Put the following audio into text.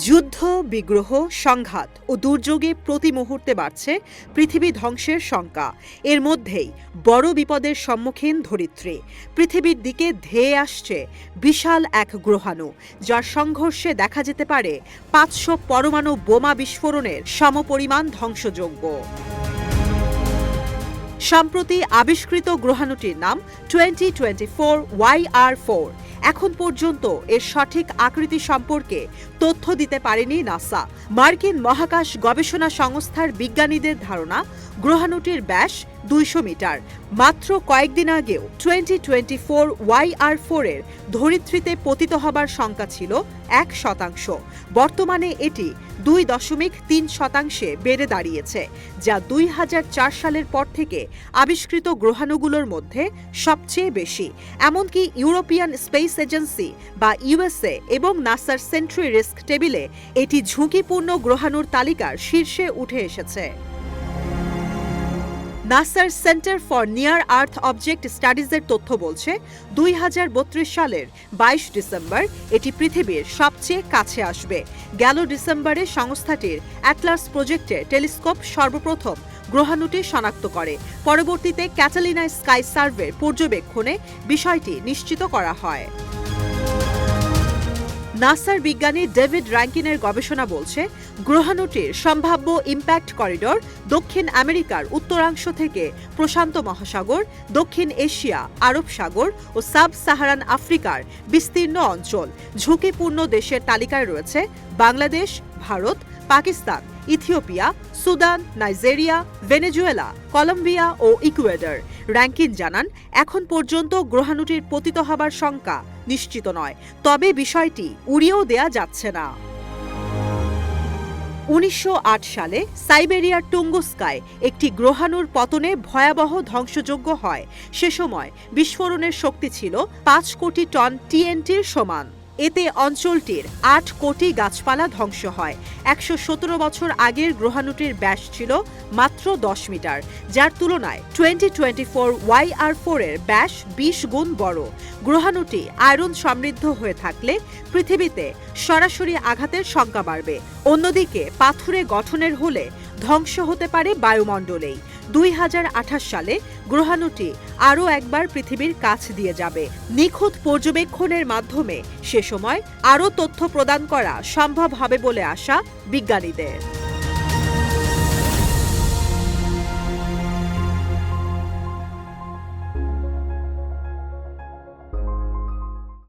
যুদ্ধ, বিগ্রহ, সংঘাত ও দুর্যোগে প্রতি মুহূর্তে বাড়ছে পৃথিবী ধ্বংসের শঙ্কা। এর মধ্যেই বড় বিপদের সম্মুখীন ধরিত্রী। পৃথিবীর দিকে ধেয়ে আসছে বিশাল এক গ্রহাণু, যার সংঘর্ষে দেখা যেতে পারে ৫০০ পরমাণু বোমা বিস্ফোরণের সমপরিমাণ ধ্বংসযজ্ঞ। সম্প্রতি আবিষ্কৃত গ্রহাণুটির নাম 2024 YR4। এখন পর্যন্ত এর সঠিক আকৃতি সম্পর্কে তথ্য দিতে পারেনি নাসা। মার্কিন মহাকাশ গবেষণা সংস্থার বিজ্ঞানীদের ধারণা, গ্রহাণুটির ব্যাস ২০০ মিটার। মাত্র কয়েকদিন আগেও 2024 YR4 এর ধরিত্রীতে পতিত হবার সংখ্যা ছিল ১%। বর্তমানে এটি ২.৩% বেড়ে দাঁড়িয়েছে, যা ২০০৪ সালের পর থেকে আবিষ্কৃত গ্রহাণুগুলোর মধ্যে সবচেয়ে বেশি। এমনকি ইউরোপিয়ান স্পেস এজেন্সি বা ইউএসএ এবং নাসার সেন্ট্রি রিস্ক টেবিলে এটি ঝুঁকিপূর্ণ গ্রহাণুর তালিকার শীর্ষে উঠে এসেছে। নাসার centre for near earth object স্টাডিজের তথ্য বলছে, ২০৩২ সালের ২২ ডিসেম্বর এটি পৃথিবীর সবচেয়ে কাছে আসবে। গেল ডিসেম্বরে সংস্থাটির অ্যাটলাস প্রজেক্টের টেলিস্কোপ সর্বপ্রথম গ্রহাণুটি শনাক্ত করে। পরবর্তীতে ক্যাটালিনা স্কাই সার্ভের পর্যবেক্ষণে বিষয়টি নিশ্চিত করা হয়। নাসার বিজ্ঞানী ডেভিড র্যাঙ্কিনের গবেষণা বলছে, গ্রহাণুটির সম্ভাব্য ইম্প্যাক্ট করিডর দক্ষিণ আমেরিকার উত্তরাংশ থেকে প্রশান্ত মহাসাগর, দক্ষিণ এশিয়া, আরব সাগর ও সাব সাহারান আফ্রিকার বিস্তীর্ণ অঞ্চল। ঝুঁকিপূর্ণ দেশের তালিকায় রয়েছে Bangladesh, Bharat, Pakistan, Ethiopia, Sudan, Nigeria, Venezuela, Colombia ও ইকুয়েডর। র্যাঙ্কিন জানান, এখন পর্যন্ত গ্রহাণুটির পতিত হবার শঙ্কা নিশ্চিত নয়, তবে বিষয়টি উড়িয়েও দেয়া যাচ্ছে না। ১৯০৮ সালে সাইবেরিয়ার টুঙ্গুস্কায় একটি গ্রহাণুর পতনে ভয়াবহ ধ্বংসযজ্ঞ হয়। সে সময় বিস্ফোরণের শক্তি ছিল ৫ কোটি টন TNTর সমান। এতে অঞ্চলটির ৮ কোটি গাছপালা ধ্বংস হয়। ১১৭ বছর আগের গ্রহাণুটির ব্যাস ছিল মাত্র ১০ মিটার, যার তুলনায় 2024 YR4 এর ব্যাস ২০ গুণ বড়। গ্রহাণুটি আয়রন সমৃদ্ধ হয়ে থাকলে পৃথিবীতে সরাসরি আঘাতের শঙ্কা বাড়বে। অন্যদিকে পাথুরে গঠনের হলে ধ্বংস হতে পারে বায়ুমণ্ডলেই। ২০২৮ সালে গ্রহাণুটি আরও একবার পৃথিবীর কাছ দিয়ে যাবে। নিখুঁত পর্যবেক্ষণের মাধ্যমে সে সময় আরও তথ্য প্রদান করা সম্ভব হবে বলে আশা বিজ্ঞানীদের।